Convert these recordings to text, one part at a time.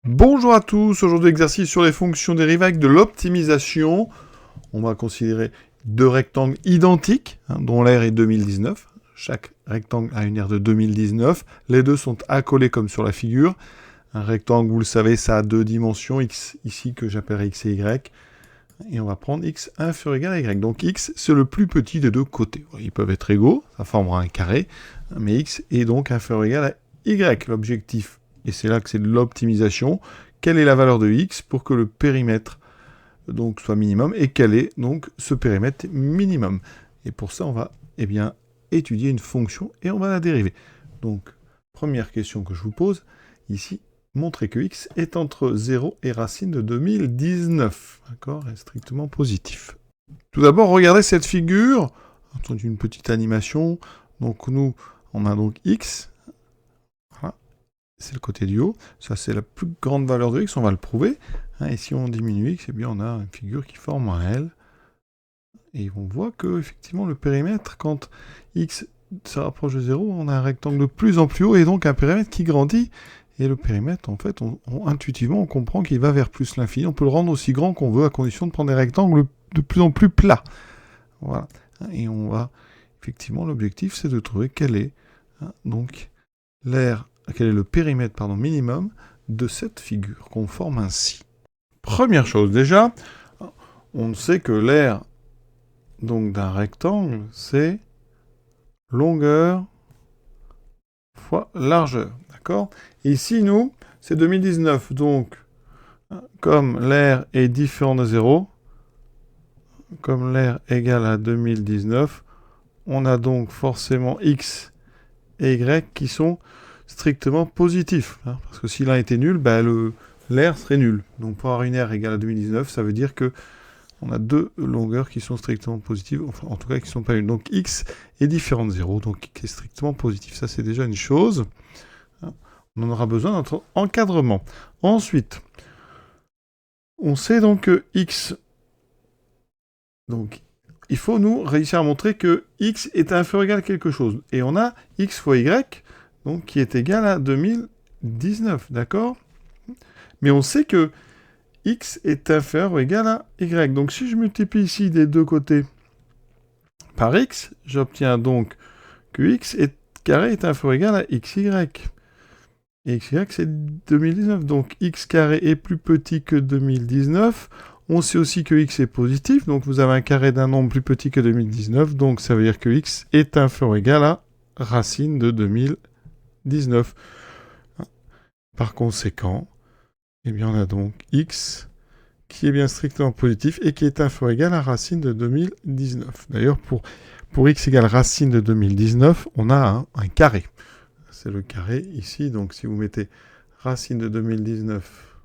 Bonjour à tous, aujourd'hui exercice sur les fonctions dérivées avec de l'optimisation. On va considérer deux rectangles identiques, dont l'aire est 2019. Chaque rectangle a une aire de 2019. Les deux sont accolés comme sur la figure. Un rectangle, vous le savez, ça a deux dimensions, x ici que j'appellerai x et y. Et on va prendre x inférieur ou égal à y. Donc x, c'est le plus petit des deux côtés. Ils peuvent être égaux, ça formera un carré, mais x est donc inférieur ou égal à y. L'objectif, et c'est là que c'est de l'optimisation, quelle est la valeur de x pour que le périmètre donc, soit minimum, et quel est donc ce périmètre minimum. Et pour ça, on va étudier une fonction et on va la dériver. Donc, première question que je vous pose, ici, montrer que x est entre 0 et racine de 2019, d'accord, est strictement positif. Tout d'abord, regardez cette figure, entendu une petite animation, donc nous, on a donc x, voilà, c'est le côté du haut, ça c'est la plus grande valeur de x, on va le prouver, et si on diminue x, eh bien on a une figure qui forme un L, et on voit que effectivement le périmètre, quand x se rapproche de 0, on a un rectangle de plus en plus haut, et donc un périmètre qui grandit, et le périmètre, en fait, intuitivement, on comprend qu'il va vers plus l'infini. On peut le rendre aussi grand qu'on veut, à condition de prendre des rectangles de plus en plus plats. Voilà. Et on va, effectivement, l'objectif, c'est de trouver quel est, donc, quel est le périmètre, minimum de cette figure qu'on forme ainsi. Première chose, déjà, on sait que l'aire, donc, d'un rectangle, c'est longueur fois largeur. D'accord ? Ici, nous, c'est 2019. Donc, comme l'aire est différent de 0, comme l'aire égale à 2019, on a donc forcément x et y qui sont strictement positifs. Parce que si l'un était nul, l'aire serait nul. Donc pour avoir une aire égale à 2019, ça veut dire que on a deux longueurs qui sont strictement positives, enfin en tout cas qui ne sont pas nulles. Donc x est différent de 0, donc qui est strictement positif. Ça c'est déjà une chose. On en aura besoin dans notre encadrement. Ensuite, on sait donc que x, donc il faut nous réussir à montrer que x est inférieur ou égal à quelque chose. Et on a x fois y, donc qui est égal à 2019, d'accord ? Mais on sait que x est inférieur ou égal à y. Donc si je multiplie ici des deux côtés par x, j'obtiens donc que x carré est inférieur ou égal à xy. Et xy, c'est 2019. Donc x carré est plus petit que 2019. On sait aussi que x est positif. Donc vous avez un carré d'un nombre plus petit que 2019. Donc ça veut dire que x est inférieur ou égal à racine de 2019. Par conséquent, eh bien on a donc x qui est bien strictement positif et qui est inférieur ou égal à racine de 2019. D'ailleurs, pour x égale racine de 2019, on a un carré. C'est le carré ici, donc si vous mettez racine de 2019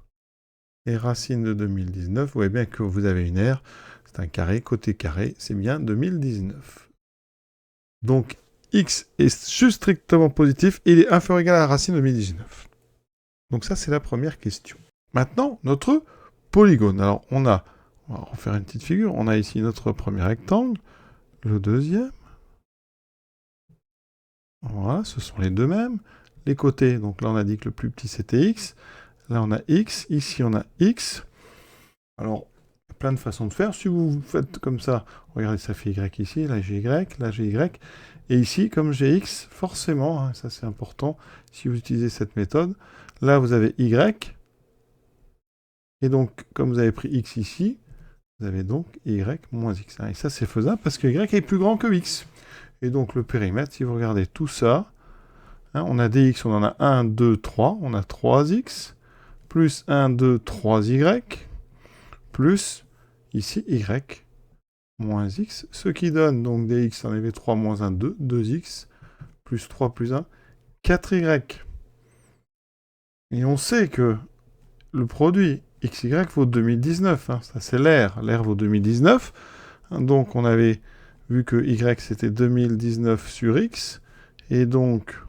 et racine de 2019, vous voyez bien que vous avez une aire, c'est un carré, côté carré, c'est bien 2019. Donc x est juste strictement positif et il est inférieur ou égal à la racine de 2019. Donc ça, c'est la première question. Maintenant, notre polygone. Alors, on va refaire une petite figure. On a ici notre premier rectangle, le deuxième. Voilà, ce sont les deux mêmes. Les côtés, donc là, on a dit que le plus petit, c'était x. Là, on a x. Ici, on a x. Alors, il y a plein de façons de faire. Si vous faites comme ça, regardez, ça fait y ici. Là, j'ai y. Là, j'ai y. Et ici, comme j'ai x, forcément, ça c'est important, si vous utilisez cette méthode, là, vous avez y. Et donc, comme vous avez pris x ici, vous avez donc y moins x. Et ça, c'est faisable parce que y est plus grand que x. Et donc, le périmètre, si vous regardez tout ça, on a dx, on en a 1, 2, 3. On a 3x, plus 1, 2, 3y, plus, ici, y, moins x. Ce qui donne donc dx, enlever 3 moins 1, 2, 2x, plus 3 plus 1, 4y. Et on sait que le produit xy vaut 2019. Ça, c'est l'aire. L'aire vaut 2019. Donc, on avait vu que y, c'était 2019 sur x. Et donc,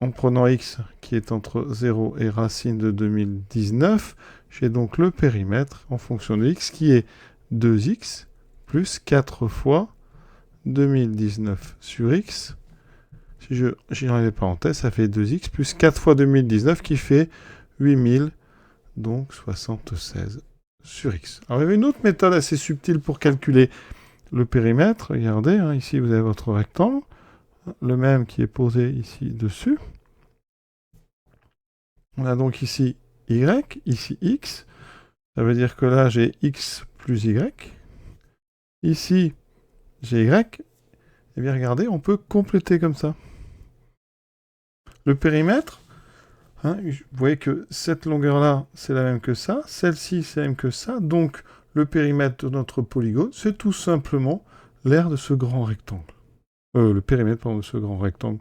en prenant x, qui est entre 0 et racine de 2019, j'ai donc le périmètre en fonction de x, qui est 2x plus 4 fois 2019 sur x, Si j'enlève les parenthèses, ça fait 2x plus 4 fois 2019 qui fait 8000, donc 76 sur x. Alors il y avait une autre méthode assez subtile pour calculer le périmètre. Regardez, hein, ici vous avez votre rectangle, le même qui est posé ici dessus. On a donc ici y, ici x. Ça veut dire que là j'ai x plus y. Ici j'ai y. Et bien regardez, on peut compléter comme ça. Le périmètre, hein, vous voyez que cette longueur-là, c'est la même que ça. Celle-ci, c'est la même que ça. Donc, le périmètre de notre polygone, c'est tout simplement l'aire de ce grand rectangle. Le périmètre, pardon, de ce grand rectangle.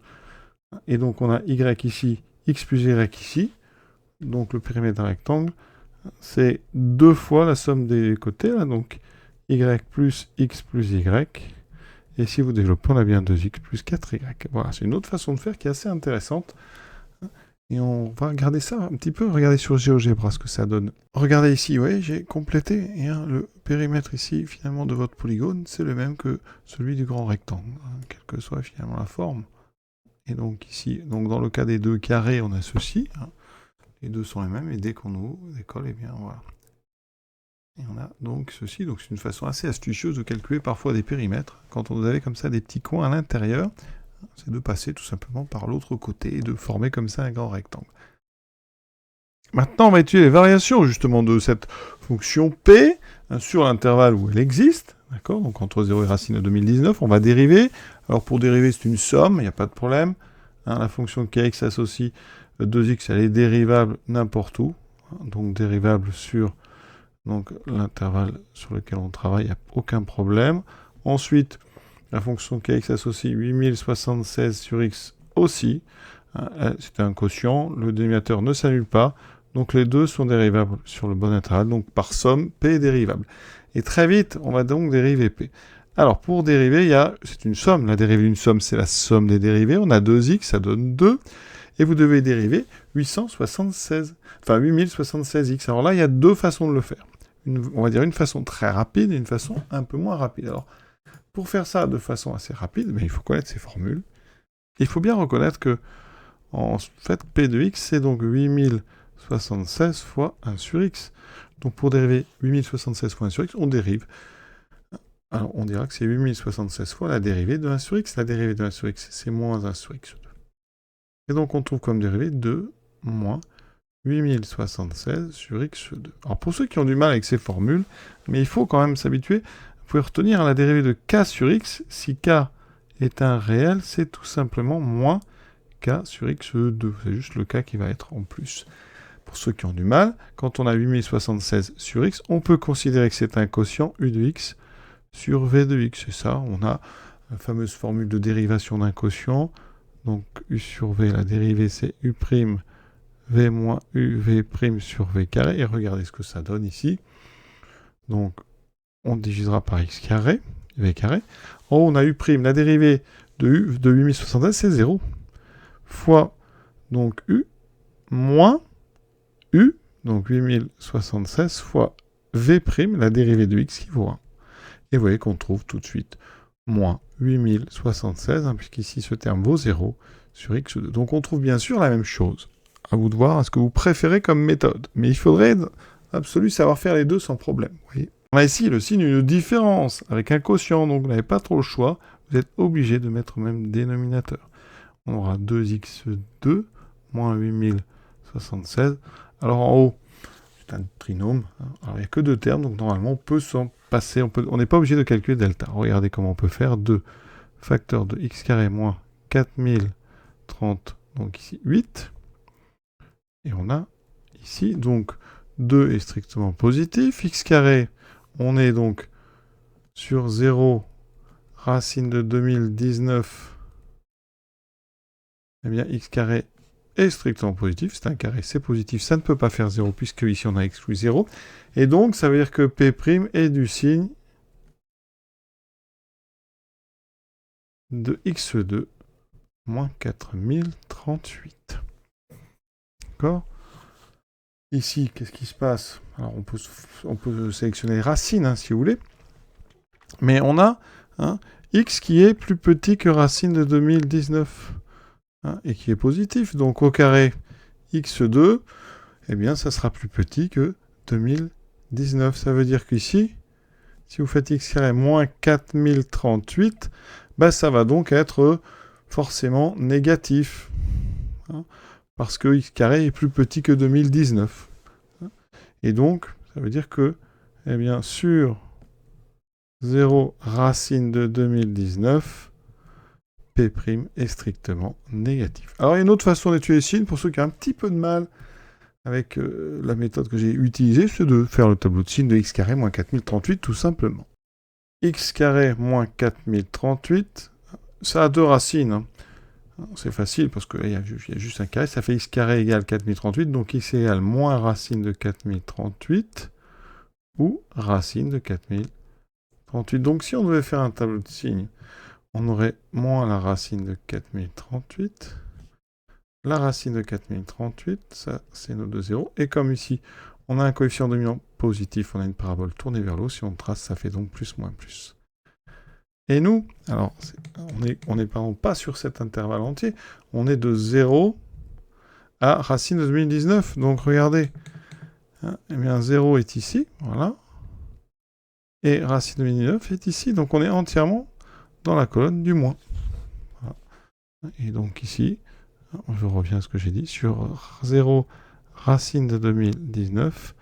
Et donc, on a y ici, x plus y ici. Donc, le périmètre d'un rectangle, c'est 2 fois la somme des côtés. Là, donc, y plus x plus y. Et si vous développez, on a bien 2x plus 4y. Voilà, c'est une autre façon de faire qui est assez intéressante. Et on va regarder ça un petit peu. Regardez sur GeoGebra ce que ça donne. Regardez ici, vous voyez, j'ai complété. Et le périmètre ici, finalement, de votre polygone, c'est le même que celui du grand rectangle, hein, quelle que soit finalement la forme. Et donc ici, donc dans le cas des deux carrés, on a ceci. Hein. Les deux sont les mêmes, et dès qu'on ouvre, décolle, et bien voilà. Et on a donc ceci, donc c'est une façon assez astucieuse de calculer parfois des périmètres. Quand vous avez comme ça des petits coins à l'intérieur, c'est de passer tout simplement par l'autre côté et de former comme ça un grand rectangle. Maintenant, on va étudier les variations justement de cette fonction P hein, sur l'intervalle où elle existe. D'accord. Donc entre 0 et racine de 2019, on va dériver. Alors pour dériver, c'est une somme, il n'y a pas de problème. Hein, la fonction kx associe 2x, elle est dérivable n'importe où. Hein, donc dérivable sur l'intervalle sur lequel on travaille, il n'y a aucun problème. Ensuite, la fonction kx associe 8076 sur x aussi. C'est un quotient, le dénominateur ne s'annule pas. Donc les deux sont dérivables sur le bon intervalle. Donc par somme, p est dérivable. Et très vite, on va donc dériver p. Alors pour dériver, c'est une somme. La dérivée d'une somme, c'est la somme des dérivées. On a 2x, ça donne 2. Et vous devez dériver 8076x. Alors là, il y a deux façons de le faire. On va dire une façon très rapide et une façon un peu moins rapide. Alors, pour faire ça de façon assez rapide, il faut connaître ces formules. Il faut bien reconnaître que, en fait, P de x, c'est donc 8076 fois 1 sur x. Donc, pour dériver 8076 fois 1 sur x, on dérive. Alors, on dira que c'est 8076 fois la dérivée de 1 sur x. La dérivée de 1 sur x, c'est moins 1 sur x2. Et donc, on trouve comme dérivée 2 moins 8076 sur x2. Alors pour ceux qui ont du mal avec ces formules, mais il faut quand même s'habituer, vous pouvez retenir la dérivée de k sur x. Si k est un réel, c'est tout simplement moins k sur x2. C'est juste le k qui va être en plus. Pour ceux qui ont du mal, quand on a 8076 sur x, on peut considérer que c'est un quotient u de x sur v de x. C'est ça, on a la fameuse formule de dérivation d'un quotient. Donc u sur v, la dérivée c'est u' v moins uv' sur v carré, et regardez ce que ça donne ici. Donc, on divisera par x carré, v carré. En haut, on a u', la dérivée de u de 8076, c'est 0, fois, donc u, moins u, donc 8076, fois v', la dérivée de x qui vaut 1. Et vous voyez qu'on trouve tout de suite moins 8076, hein, puisqu'ici ce terme vaut 0 sur x2. Donc on trouve bien sûr la même chose. À vous de voir ce que vous préférez comme méthode. Mais il faudrait absolument savoir faire les deux sans problème. Vous voyez. On a ici le signe d'une différence avec un quotient, donc vous n'avez pas trop le choix. Vous êtes obligé de mettre le même dénominateur. On aura 2x2 moins 8076. Alors en haut, c'est un trinôme. Hein. Alors il n'y a que deux termes, donc normalement on peut s'en passer. On n'est pas obligé de calculer delta. Regardez comment on peut faire 2 facteur de x carré moins 4030, donc ici 8. Et on a ici, donc, 2 est strictement positif. X carré, on est donc sur 0, racine de 2019. Eh bien, x carré est strictement positif. C'est un carré, c'est positif. Ça ne peut pas faire 0, puisque ici, on a exclu 0. Et donc, ça veut dire que P' est du signe de x2 moins 4038. D'accord ? Ici, qu'est-ce qui se passe? Alors, on peut sélectionner les racines, hein, si vous voulez. Mais on a x qui est plus petit que racine de 2019. hein, et qui est positif. Donc au carré x2, eh bien ça sera plus petit que 2019. Ça veut dire qu'ici, si vous faites x carré moins 4038, bah, ça va donc être forcément négatif. Hein, parce que x carré est plus petit que 2019. Et donc, ça veut dire que, eh bien, sur 0 racine de 2019, P' est strictement négatif. Alors, il y a une autre façon d'étudier les signes, pour ceux qui ont un petit peu de mal avec la méthode que j'ai utilisée, c'est de faire le tableau de signes de x carré moins 4038, tout simplement. X carré moins 4038, ça a deux racines. Hein. C'est facile parce qu'il y a juste un carré, ça fait x carré égale 4038, donc x égale moins racine de 4038 ou racine de 4038. Donc si on devait faire un tableau de signes, on aurait moins la racine de 4038, la racine de 4038, ça c'est nos deux zéros, et comme ici on a un coefficient dominant positif, on a une parabole tournée vers le haut, si on trace ça fait donc plus moins plus. Et nous, alors, on n'est pas sur cet intervalle entier, on est de 0 à racine de 2019. Donc, regardez, hein, eh bien, 0 est ici, voilà. Et racine de 2019 est ici, donc on est entièrement dans la colonne du moins. Voilà. Et donc ici, je reviens à ce que j'ai dit, sur 0 racine de 2019,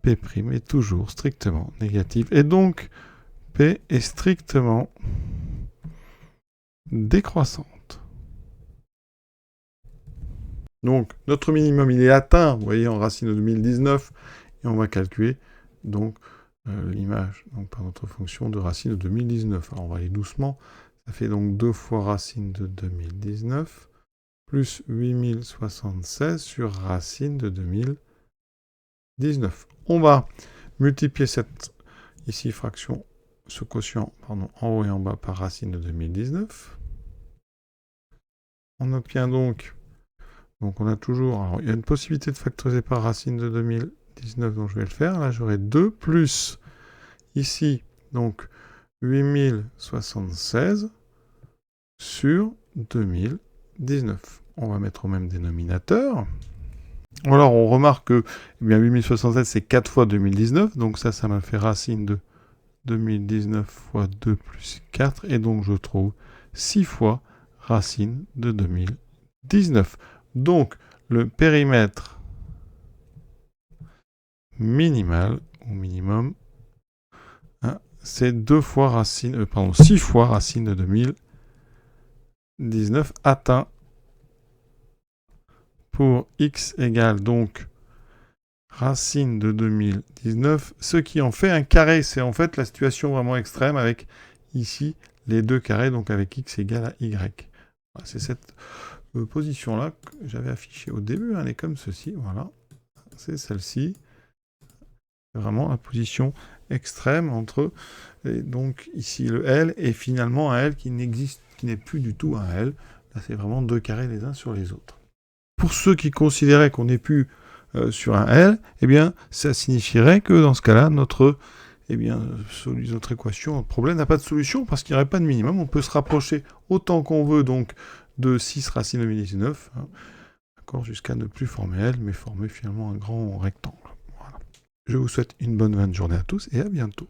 P' est toujours strictement négatif. Et donc, P est strictement décroissante. Donc, notre minimum, il est atteint, vous voyez, en racine de 2019, et on va calculer, donc, l'image, donc, par notre fonction de racine de 2019. Alors, on va aller doucement, ça fait donc 2 fois racine de 2019, plus 8076 sur racine de 2019. On va multiplier cette, ici, fraction, ce quotient, pardon, en haut et en bas par racine de 2019. On obtient donc on a toujours, alors il y a une possibilité de factoriser par racine de 2019, donc je vais le faire. Là, j'aurai 2 plus, ici, donc 8076 sur 2019. On va mettre au même dénominateur. Alors, on remarque que eh bien, 8076, c'est 4 fois 2019, donc ça m'a fait racine de 2019 fois 2 plus 4, et donc je trouve 6 fois racine de 2019. Donc, le périmètre minimal, ou minimum, hein, c'est 6 fois racine de 2019 atteint pour x égale donc racine de 2019, ce qui en fait un carré. C'est en fait la situation vraiment extrême avec ici les deux carrés, donc avec x égale à y. Voilà, c'est cette position-là que j'avais affichée au début, elle est comme ceci, voilà. C'est celle-ci. C'est vraiment la position extrême entre, et donc ici le L, et finalement un L qui n'existe, qui n'est plus du tout un L. Là, c'est vraiment deux carrés les uns sur les autres. Pour ceux qui considéraient qu'on n'est plus sur un L, eh bien, ça signifierait que dans ce cas-là, notre équation, notre problème n'a pas de solution parce qu'il n'y aurait pas de minimum. On peut se rapprocher autant qu'on veut donc de 6 racine de 2019, hein, jusqu'à ne plus former L, mais former finalement un grand rectangle. Voilà. Je vous souhaite une bonne fin de journée à tous et à bientôt.